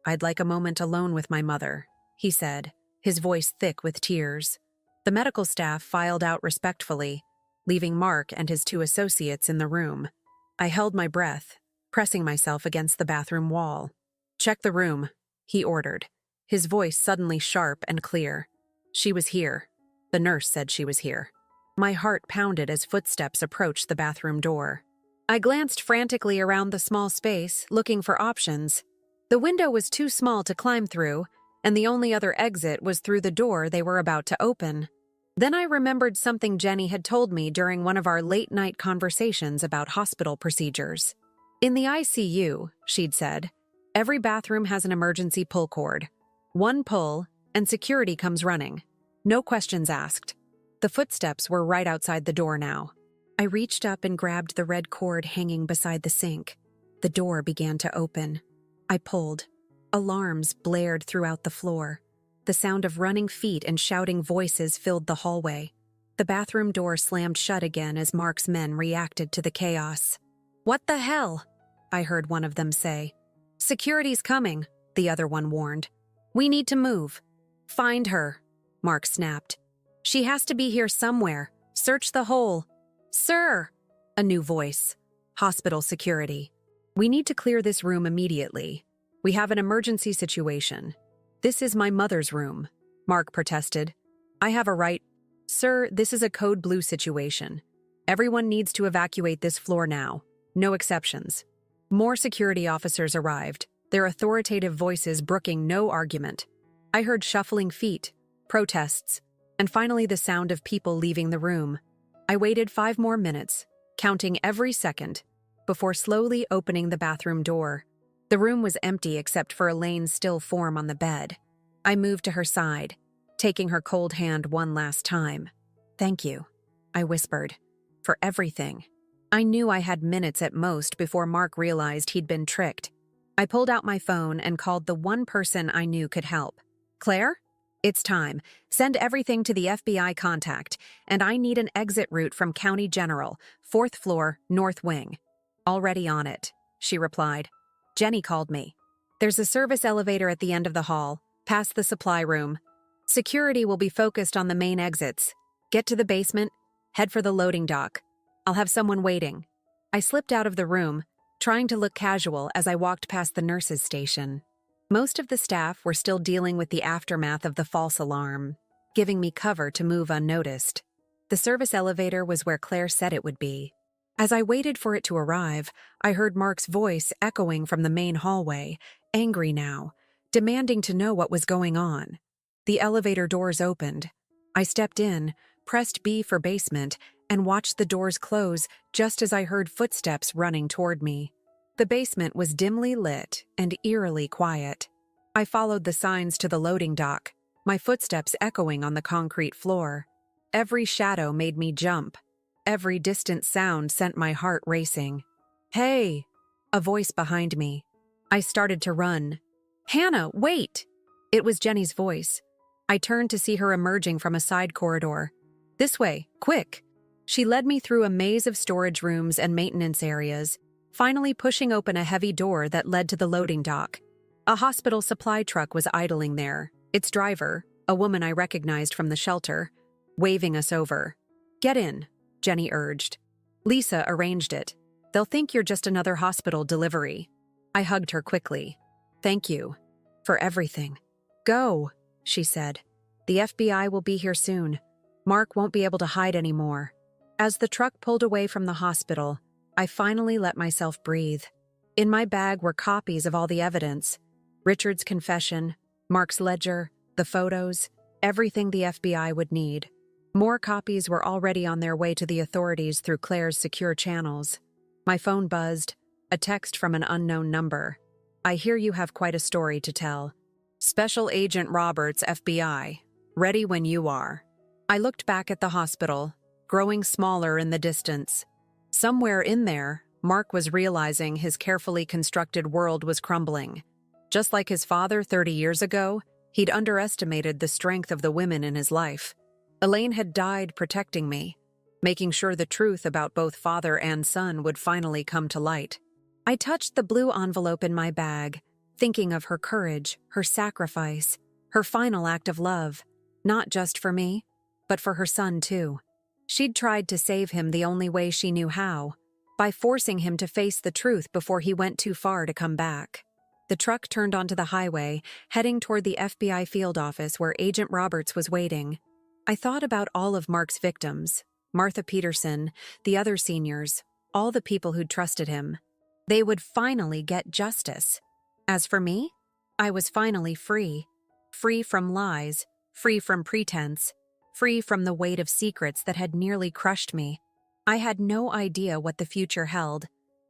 I'd like a moment alone with my mother, he said, his voice thick with tears. The medical staff filed out respectfully, leaving Mark and his 2 associates in the room. I held my breath, pressing myself against the bathroom wall. Check the room, he ordered, his voice suddenly sharp and clear. She was here. The nurse said she was here. My heart pounded as footsteps approached the bathroom door. I glanced frantically around the small space, looking for options. The window was too small to climb through, and the only other exit was through the door they were about to open. Then I remembered something Jenny had told me during one of our late-night conversations about hospital procedures. In the ICU, she'd said, every bathroom has an emergency pull cord. One pull, and security comes running. No questions asked. The footsteps were right outside the door now. I reached up and grabbed the red cord hanging beside the sink. The door began to open. I pulled. Alarms blared throughout the floor. The sound of running feet and shouting voices filled the hallway. The bathroom door slammed shut again as Mark's men reacted to the chaos. "What the hell?" I heard one of them say. "Security's coming," the other one warned. "We need to move." "Find her," Mark snapped. "She has to be here somewhere. Search the hole." "Sir!" A new voice. "Hospital security. We need to clear this room immediately. We have an emergency situation." "This is my mother's room," Mark protested. "I have a right—" "Sir, this is a code blue situation. Everyone needs to evacuate this floor now. No exceptions." More security officers arrived, their authoritative voices brooking no argument. I heard shuffling feet, protests, and finally the sound of people leaving the room. I waited 5 more minutes, counting every second, before slowly opening the bathroom door. The room was empty except for Elaine's still form on the bed. I moved to her side, taking her cold hand one last time. "Thank you," I whispered, "for everything." I knew I had minutes at most before Mark realized he'd been tricked. I pulled out my phone and called the one person I knew could help. "Claire? It's time. Send everything to the FBI contact, and I need an exit route from County General, 4th floor, North Wing." "Already on it," she replied. "Jenny called me. There's a service elevator at the end of the hall, past the supply room. Security will be focused on the main exits. Get to the basement, head for the loading dock. I'll have someone waiting." I slipped out of the room, trying to look casual as I walked past the nurses' station. Most of the staff were still dealing with the aftermath of the false alarm, giving me cover to move unnoticed. The service elevator was where Claire said it would be. As I waited for it to arrive, I heard Mark's voice echoing from the main hallway, angry now, demanding to know what was going on. The elevator doors opened. I stepped in, pressed B for basement, and watched the doors close just as I heard footsteps running toward me. The basement was dimly lit and eerily quiet. I followed the signs to the loading dock, my footsteps echoing on the concrete floor. Every shadow made me jump. Every distant sound sent my heart racing. "Hey!" A voice behind me. I started to run. "Hannah, wait!" It was Jenny's voice. I turned to see her emerging from a side corridor. "This way, quick!" She led me through a maze of storage rooms and maintenance areas, finally pushing open a heavy door that led to the loading dock. A hospital supply truck was idling there, its driver, a woman I recognized from the shelter, waving us over. "Get in," Jenny urged. "Lisa arranged it. They'll think you're just another hospital delivery." I hugged her quickly. "Thank you. For everything." "Go," she said. "The FBI will be here soon. Mark won't be able to hide anymore." As the truck pulled away from the hospital, I finally let myself breathe. In my bag were copies of all the evidence. Richard's confession, Mark's ledger, the photos, everything the FBI would need. More copies were already on their way to the authorities through Claire's secure channels. My phone buzzed, a text from an unknown number. "I hear you have quite a story to tell. Special Agent Roberts, FBI. Ready when you are." I looked back at the hospital, growing smaller in the distance. Somewhere in there, Mark was realizing his carefully constructed world was crumbling. Just like his father 30 years ago, he'd underestimated the strength of the women in his life. Elaine had died protecting me, making sure the truth about both father and son would finally come to light. I touched the blue envelope in my bag, thinking of her courage, her sacrifice, her final act of love, not just for me, but for her son too. She'd tried to save him the only way she knew how, by forcing him to face the truth before he went too far to come back. The truck turned onto the highway, heading toward the FBI field office where Agent Roberts was waiting. I thought about all of Mark's victims, Martha Peterson, the other seniors, all the people who'd trusted him. They would finally get justice. As for me, I was finally free. Free from lies, free from pretense, free from the weight of secrets that had nearly crushed me. I had no idea what the future held,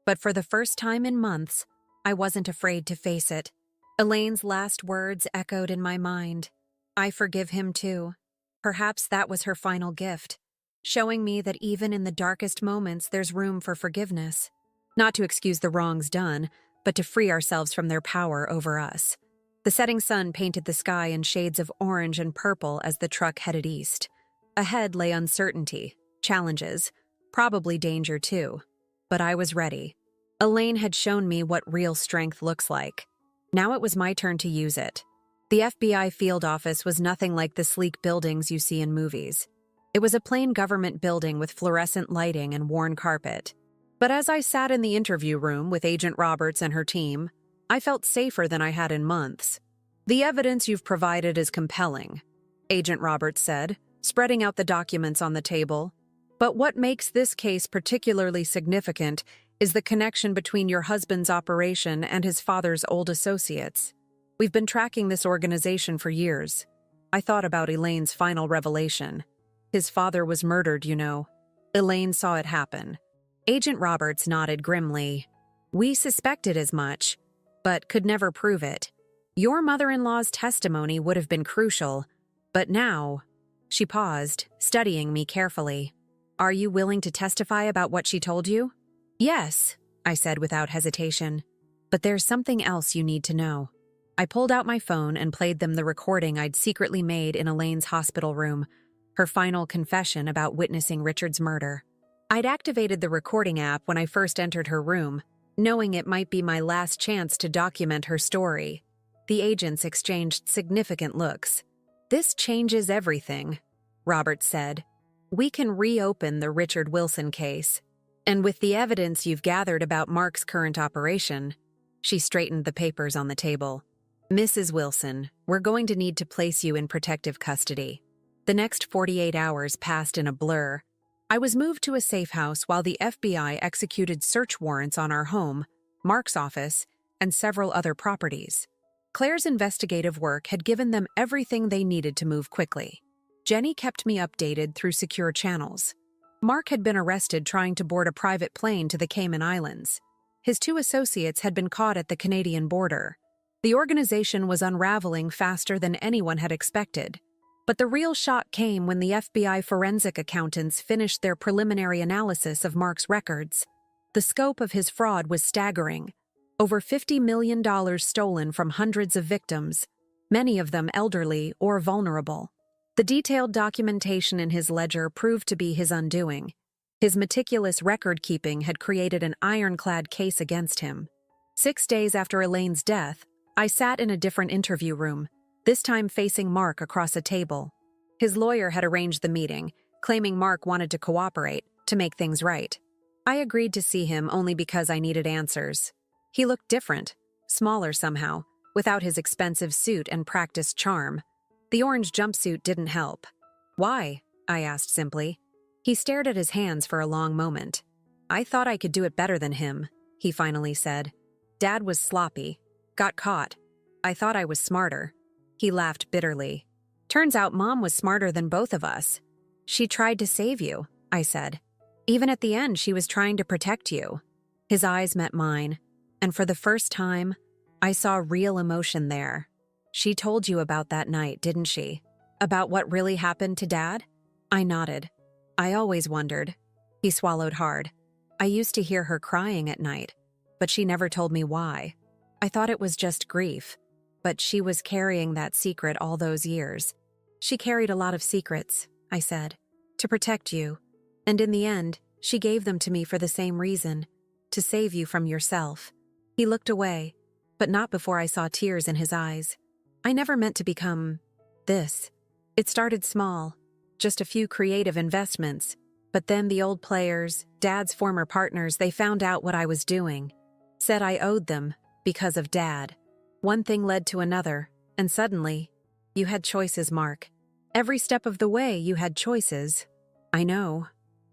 but for the first time in months, I wasn't afraid to face it. Elaine's last words echoed in my mind. I forgive him too. Perhaps that was her final gift, showing me that even in the darkest moments there's room for forgiveness. Not to excuse the wrongs done, but to free ourselves from their power over us. The setting sun painted the sky in shades of orange and purple as the truck headed east. Ahead lay uncertainty, challenges, probably danger too. But I was ready. Elaine had shown me what real strength looks like. Now it was my turn to use it. The FBI field office was nothing like the sleek buildings you see in movies. It was a plain government building with fluorescent lighting and worn carpet. But as I sat in the interview room with Agent Roberts and her team, I felt safer than I had in months. "The evidence you've provided is compelling," Agent Roberts said, spreading out the documents on the table. "But what makes this case particularly significant is the connection between your husband's operation and his father's old associates. We've been tracking this organization for years." I thought about Elaine's final revelation. His father was murdered, you know. Elaine saw it happen. Agent Roberts nodded grimly. "We suspected as much, but could never prove it. Your mother-in-law's testimony would have been crucial, but now—" She paused, studying me carefully. "Are you willing to testify about what she told you?" "Yes," I said without hesitation. "But there's something else you need to know." I pulled out my phone and played them the recording I'd secretly made in Elaine's hospital room, her final confession about witnessing Richard's murder. I'd activated the recording app when I first entered her room, knowing it might be my last chance to document her story. The agents exchanged significant looks. "This changes everything," Roberts said. "We can reopen the Richard Wilson case. And with the evidence you've gathered about Mark's current operation," she straightened the papers on the table. "Mrs. Wilson, we're going to need to place you in protective custody." The next 48 hours passed in a blur. I was moved to a safe house while the FBI executed search warrants on our home, Mark's office, and several other properties. Claire's investigative work had given them everything they needed to move quickly. Jenny kept me updated through secure channels. Mark had been arrested trying to board a private plane to the Cayman Islands. His 2 associates had been caught at the Canadian border. The organization was unraveling faster than anyone had expected. But the real shock came when the FBI forensic accountants finished their preliminary analysis of Mark's records. The scope of his fraud was staggering. Over $50 million stolen from hundreds of victims, many of them elderly or vulnerable. The detailed documentation in his ledger proved to be his undoing. His meticulous record-keeping had created an ironclad case against him. 6 days after Elaine's death, I sat in a different interview room, this time facing Mark across a table. His lawyer had arranged the meeting, claiming Mark wanted to cooperate, to make things right. I agreed to see him only because I needed answers. He looked different, smaller somehow, without his expensive suit and practiced charm. The orange jumpsuit didn't help. "Why?" I asked simply. He stared at his hands for a long moment. "I thought I could do it better than him," he finally said. "Dad was sloppy. Got caught. I thought I was smarter." He laughed bitterly. "Turns out Mom was smarter than both of us. She tried to save you," I said. "Even at the end, she was trying to protect you." His eyes met mine, and for the first time, I saw real emotion there. "She told you about that night, didn't she? About what really happened to Dad?" I nodded. "I always wondered." He swallowed hard. "I used to hear her crying at night, but she never told me why. I thought it was just grief. But she was carrying that secret all those years." "She carried a lot of secrets," I said, "to protect you. And in the end, she gave them to me for the same reason, to save you from yourself." He looked away, but not before I saw tears in his eyes. "I never meant to become this. It started small, just a few creative investments. But then the old players, Dad's former partners, they found out what I was doing. Said I owed them because of Dad. One thing led to another, and suddenly, you had choices, Mark. Every step of the way, you had choices." "I know."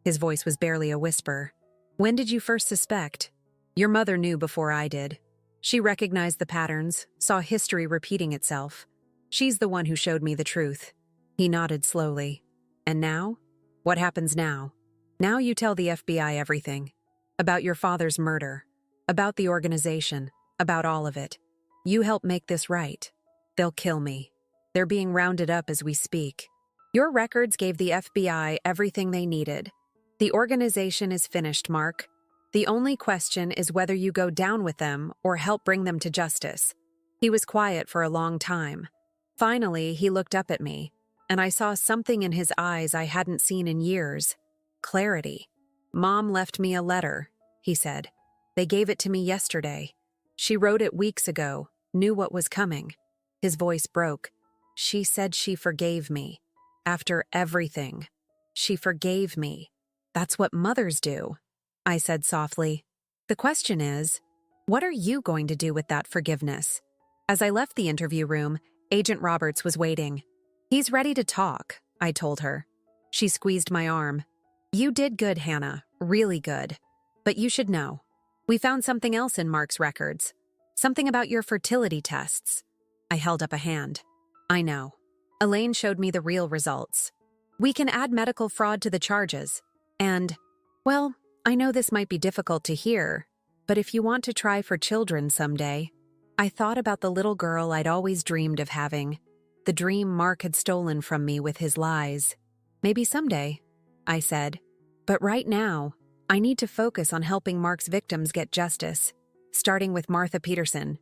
His voice was barely a whisper. "When did you first suspect?" "Your mother knew before I did. She recognized the patterns, saw history repeating itself. She's the one who showed me the truth." He nodded slowly. "And now? What happens now?" "Now you tell the FBI everything. About your father's murder. About the organization. About all of it. You help make this right. They'll kill me. They're being rounded up as we speak. Your records gave the FBI everything they needed. The organization is finished, Mark. The only question is whether you go down with them or help bring them to justice. He was quiet for a long time. Finally, he looked up at me, and I saw something in his eyes I hadn't seen in years. Clarity. "Mom left me a letter," he said. "They gave it to me yesterday. She wrote it weeks ago, knew what was coming." His voice broke. "She said she forgave me. After everything. She forgave me. That's what mothers do," I said softly. "The question is, what are you going to do with that forgiveness?" As I left the interview room, Agent Roberts was waiting. "He's ready to talk," I told her. She squeezed my arm. "You did good, Hannah, really good. But you should know. We found something else in Mark's records. Something about your fertility tests." I held up a hand. "I know. Elaine showed me the real results. We can add medical fraud to the charges. And, well, I know this might be difficult to hear, but if you want to try for children someday..." I thought about the little girl I'd always dreamed of having, the dream Mark had stolen from me with his lies. "Maybe someday," I said. "But right now, I need to focus on helping Mark's victims get justice, starting with Martha Peterson."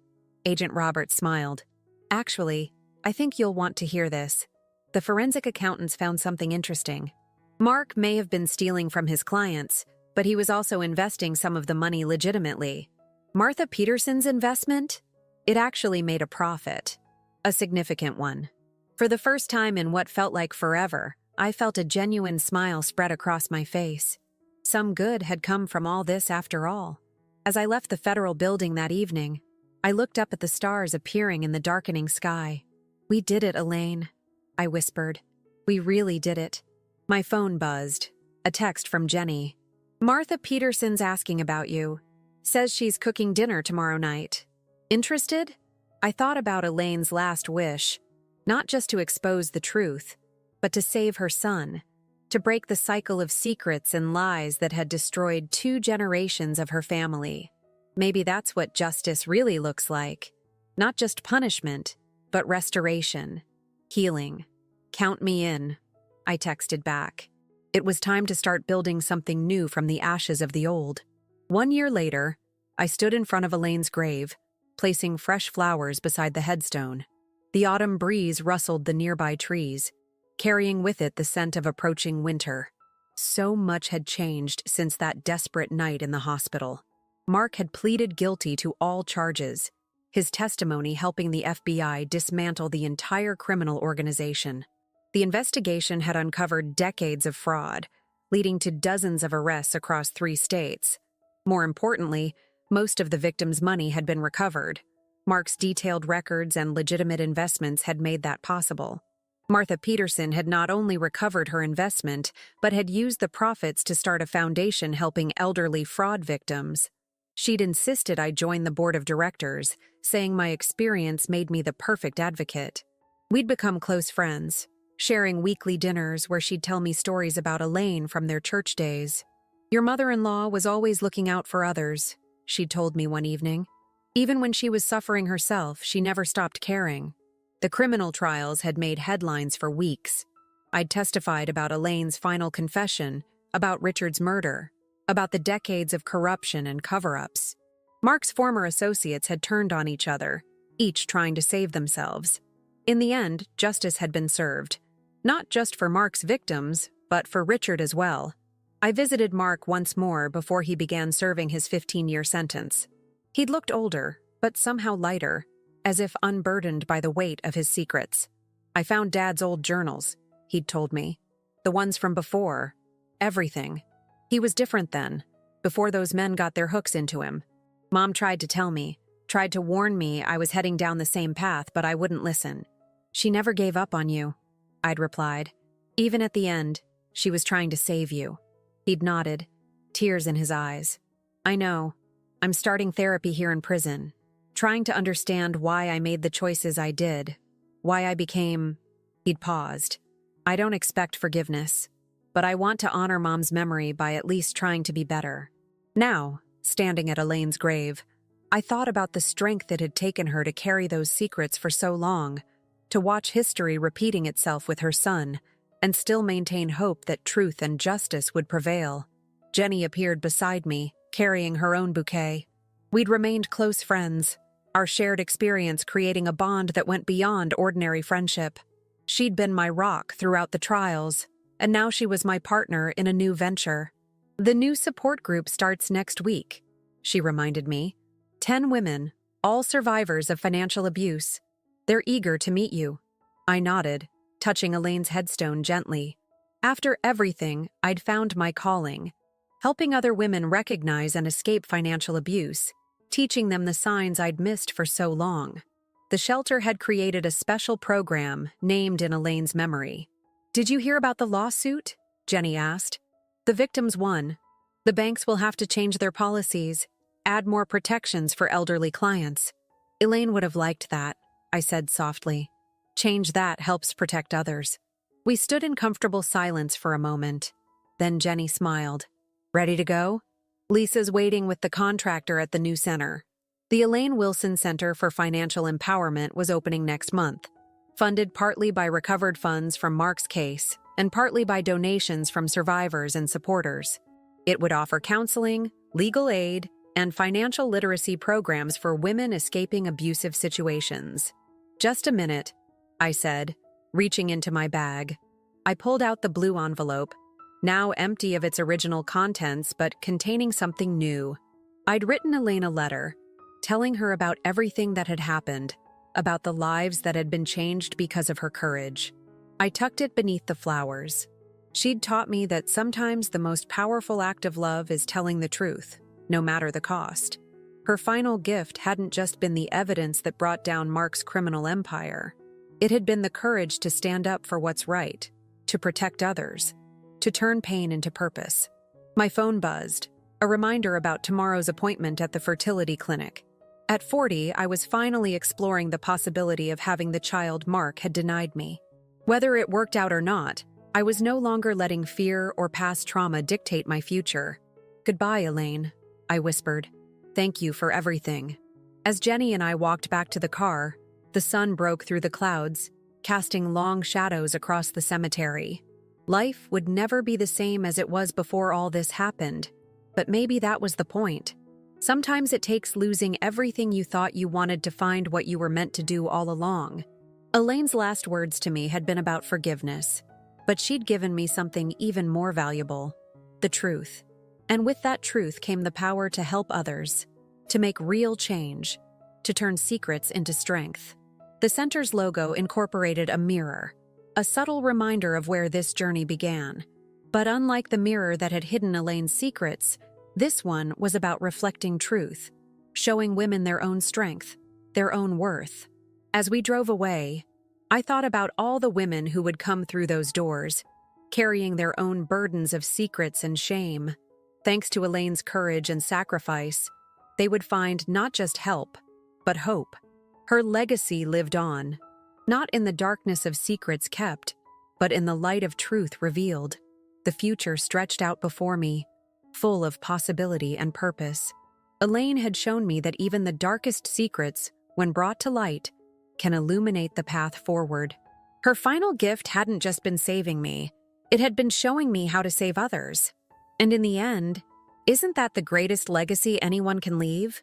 Agent Roberts smiled. "Actually, I think you'll want to hear this. The forensic accountants found something interesting. Mark may have been stealing from his clients, but he was also investing some of the money legitimately. Martha Peterson's investment? It actually made a profit. A significant one. For the first time in what felt like forever, I felt a genuine smile spread across my face. Some good had come from all this after all. As I left the federal building that evening, I looked up at the stars appearing in the darkening sky. "We did it, Elaine," I whispered. "We really did it." My phone buzzed. A text from Jenny. "Martha Peterson's asking about you. Says she's cooking dinner tomorrow night. Interested?" I thought about Elaine's last wish, not just to expose the truth, but to save her son, to break the cycle of secrets and lies that had destroyed 2 generations of her family. Maybe that's what justice really looks like. Not just punishment, but restoration, healing. "Count me in," I texted back. It was time to start building something new from the ashes of the old. 1 year later, I stood in front of Elaine's grave, placing fresh flowers beside the headstone. The autumn breeze rustled the nearby trees, carrying with it the scent of approaching winter. So much had changed since that desperate night in the hospital. Mark had pleaded guilty to all charges, his testimony helping the FBI dismantle the entire criminal organization. The investigation had uncovered decades of fraud, leading to dozens of arrests across 3 states. More importantly, most of the victims' money had been recovered. Mark's detailed records and legitimate investments had made that possible. Martha Peterson had not only recovered her investment, but had used the profits to start a foundation helping elderly fraud victims. She'd insisted I join the board of directors, saying my experience made me the perfect advocate. We'd become close friends, sharing weekly dinners where she'd tell me stories about Elaine from their church days. "Your mother-in-law was always looking out for others," she'd told me one evening. Even when she was suffering herself, she never stopped caring. The criminal trials had made headlines for weeks. I'd testified about Elaine's final confession, about Richard's murder, about the decades of corruption and cover-ups. Mark's former associates had turned on each other, each trying to save themselves. In the end, justice had been served. Not just for Mark's victims, but for Richard as well. I visited Mark once more before he began serving his 15-year sentence. He'd looked older, but somehow lighter, as if unburdened by the weight of his secrets. "I found Dad's old journals," he'd told me. "The ones from before. Everything. He was different then, before those men got their hooks into him. Mom tried to tell me, tried to warn me I was heading down the same path, but I wouldn't listen. She never gave up on you," I'd replied. "Even at the end, she was trying to save you." He'd nodded, tears in his eyes. "I know. I'm starting therapy here in prison, trying to understand why I made the choices I did, why I became..." He'd paused. "I don't expect forgiveness, but I want to honor Mom's memory by at least trying to be better." Now, standing at Elaine's grave, I thought about the strength it had taken her to carry those secrets for so long, to watch history repeating itself with her son, and still maintain hope that truth and justice would prevail. Jenny appeared beside me, carrying her own bouquet. We'd remained close friends, our shared experience creating a bond that went beyond ordinary friendship. She'd been my rock throughout the trials, and now she was my partner in a new venture. The new support group starts next week, she reminded me. 10 women, all survivors of financial abuse. They're eager to meet you. I nodded, touching Elaine's headstone gently. After everything, I'd found my calling, helping other women recognize and escape financial abuse, teaching them the signs I'd missed for so long. The shelter had created a special program named in Elaine's memory. "Did you hear about the lawsuit?" Jenny asked. "The victims won. The banks will have to change their policies, add more protections for elderly clients." Elaine would have liked that, I said softly. Change that helps protect others. We stood in comfortable silence for a moment. Then Jenny smiled. "Ready to go?" "Lisa's waiting with the contractor at the new center." The Elaine Wilson Center for Financial Empowerment was opening next month, funded partly by recovered funds from Mark's case and partly by donations from survivors and supporters. It would offer counseling, legal aid, and financial literacy programs for women escaping abusive situations. "Just a minute," I said, reaching into my bag. I pulled out the blue envelope, now empty of its original contents but containing something new. I'd written Elaine a letter, telling her about everything that had happened, about the lives that had been changed because of her courage. I tucked it beneath the flowers. She'd taught me that sometimes the most powerful act of love is telling the truth, no matter the cost. Her final gift hadn't just been the evidence that brought down Mark's criminal empire. It had been the courage to stand up for what's right, to protect others, to turn pain into purpose. My phone buzzed, a reminder about tomorrow's appointment at the fertility clinic. At 40, I was finally exploring the possibility of having the child Mark had denied me. Whether it worked out or not, I was no longer letting fear or past trauma dictate my future. "Goodbye, Elaine," I whispered. "Thank you for everything." As Jenny and I walked back to the car, the sun broke through the clouds, casting long shadows across the cemetery. Life would never be the same as it was before all this happened, but maybe that was the point. Sometimes it takes losing everything you thought you wanted to find what you were meant to do all along. Elaine's last words to me had been about forgiveness, but she'd given me something even more valuable: the truth. And with that truth came the power to help others, to make real change, to turn secrets into strength. The center's logo incorporated a mirror, a subtle reminder of where this journey began. But unlike the mirror that had hidden Elaine's secrets, this one was about reflecting truth, showing women their own strength, their own worth. As we drove away, I thought about all the women who would come through those doors, carrying their own burdens of secrets and shame. Thanks to Elaine's courage and sacrifice, they would find not just help, but hope. Her legacy lived on, not in the darkness of secrets kept, but in the light of truth revealed. The future stretched out before me, full of possibility and purpose. Elaine had shown me that even the darkest secrets, when brought to light, can illuminate the path forward. Her final gift hadn't just been saving me, it had been showing me how to save others. And in the end, isn't that the greatest legacy anyone can leave?